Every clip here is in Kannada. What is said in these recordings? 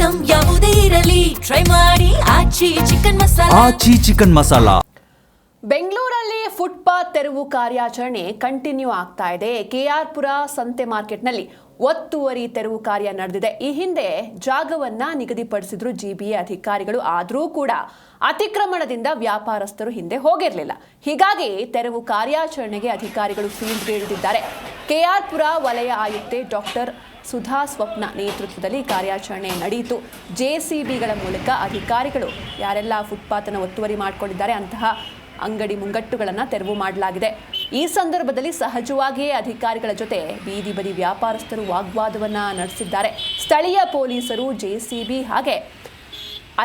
ಐಟಂ ಯಾವುದೇ ಇರಲಿ ಟ್ರೈ ಮಾಡಿ ಆಚಿ ಚಿಕನ್ ಮಸಾಲಾ. ಬೆಂಗಳೂರಲ್ಲಿ ಫುಟ್ಪಾತ್ ತೆರವು ಕಾರ್ಯಾಚರಣೆ ಕಂಟಿನ್ಯೂ ಆಗ್ತಾ ಇದೆ. ಕೆಆರ್ಪುರ ಸಂತೆ ಮಾರ್ಕೆಟ್ನಲ್ಲಿ ಒತ್ತುವರಿ ತೆರವು ಕಾರ್ಯ ನಡೆದಿದೆ. ಈ ಹಿಂದೆ ಜಾಗವನ್ನ ನಿಗದಿಪಡಿಸಿದ್ರು ಜಿಬಿಎ ಅಧಿಕಾರಿಗಳು. ಆದರೂ ಕೂಡ ಅತಿಕ್ರಮಣದಿಂದ ವ್ಯಾಪಾರಸ್ಥರು ಹಿಂದೆ ಹೋಗಿರಲಿಲ್ಲ. ಹೀಗಾಗಿ ತೆರವು ಕಾರ್ಯಾಚರಣೆಗೆ ಅಧಿಕಾರಿಗಳು ಫೀಲ್ಡ್ಗೆ ಇಳಿದಿದ್ದಾರೆ. ಕೆಆರ್ಪುರ ವಲಯ ಆಯುಕ್ತೆ ಡಾಕ್ಟರ್ ಸುಧಾ ಸ್ವಪ್ನ ನೇತೃತ್ವದಲ್ಲಿ ಕಾರ್ಯಾಚರಣೆ ನಡೆಯಿತು. ಜೆಸಿಬಿಗಳ ಮೂಲಕ ಅಧಿಕಾರಿಗಳು ಯಾರೆಲ್ಲ ಫುಟ್ಪಾತನ್ನು ಒತ್ತುವರಿ ಮಾಡಿಕೊಂಡಿದ್ದಾರೆ ಅಂತಹ ಅಂಗಡಿ ಮುಂಗಟ್ಟುಗಳನ್ನು ತೆರವು ಮಾಡಲಾಗಿದೆ. ಈ ಸಂದರ್ಭದಲ್ಲಿ ಸಹಜವಾಗಿಯೇ ಅಧಿಕಾರಿಗಳ ಜೊತೆ ಬೀದಿ ಬದಿ ವ್ಯಾಪಾರಸ್ಥರು ವಾಗ್ವಾದವನ್ನು ನಡೆಸಿದ್ದಾರೆ. ಸ್ಥಳೀಯ ಪೊಲೀಸರು, ಜೆಸಿಬಿ ಹಾಗೆ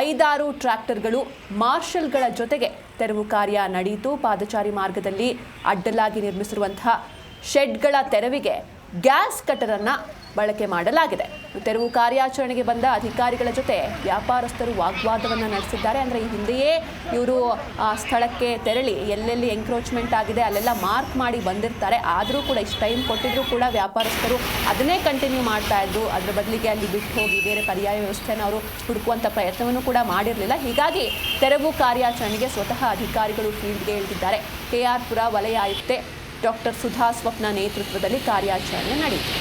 5-6 ಟ್ರ್ಯಾಕ್ಟರ್ಗಳು, ಮಾರ್ಷಲ್ಗಳ ಜೊತೆಗೆ ತೆರವು ಕಾರ್ಯ ನಡೆಯಿತು. ಪಾದಚಾರಿ ಮಾರ್ಗದಲ್ಲಿ ಅಡ್ಡಲಾಗಿ ನಿರ್ಮಿಸಿರುವಂತಹ ಶೆಡ್ಗಳ ತೆರವಿಗೆ ಗ್ಯಾಸ್ ಕಟರನ್ನು ಬಳಕೆ ಮಾಡಲಾಗಿದೆ. ತೆರವು ಕಾರ್ಯಾಚರಣೆಗೆ ಬಂದ ಅಧಿಕಾರಿಗಳ ಜೊತೆ ವ್ಯಾಪಾರಸ್ಥರು ವಾಗ್ವಾದವನ್ನು ನಡೆಸಿದ್ದಾರೆ. ಅಂದರೆ ಈ ಹಿಂದೆಯೇ ಇವರು ಸ್ಥಳಕ್ಕೆ ತೆರಳಿ ಎಲ್ಲೆಲ್ಲಿ ಎಂಕ್ರೋಚ್ಮೆಂಟ್ ಆಗಿದೆ ಅಲ್ಲೆಲ್ಲ ಮಾರ್ಕ್ ಮಾಡಿ ಬಂದಿರ್ತಾರೆ. ಆದರೂ ಕೂಡ ಇಷ್ಟು ಟೈಮ್ ಕೊಟ್ಟಿದ್ರು ಕೂಡ ವ್ಯಾಪಾರಸ್ಥರು ಅದನ್ನೇ ಕಂಟಿನ್ಯೂ ಮಾಡ್ತಾ ಇದ್ರು. ಅದರ ಬದಲಿಗೆ ಅಲ್ಲಿ ಬಿಟ್ಟು ಹೋಗಿ ಬೇರೆ ಪರ್ಯಾಯ ವ್ಯವಸ್ಥೆಯನ್ನು ಅವರು ಹುಡುಕುವಂಥ ಪ್ರಯತ್ನವನ್ನು ಕೂಡ ಮಾಡಿರಲಿಲ್ಲ. ಹೀಗಾಗಿ ತೆರವು ಕಾರ್ಯಾಚರಣೆಗೆ ಸ್ವತಃ ಅಧಿಕಾರಿಗಳು ಫೀಲ್ಡ್ಗೆ ಇಳಿದಿದ್ದಾರೆ. ಕೆಆರ್ಪುರ ವಲಯ ಆಯುಕ್ತೆ ಡಾಕ್ಟರ್ ಸುಧಾ ಸ್ವಪ್ನ ನೇತೃತ್ವದಲ್ಲಿ ಕಾರ್ಯಾಚರಣೆ ನಡೆಯಿತು.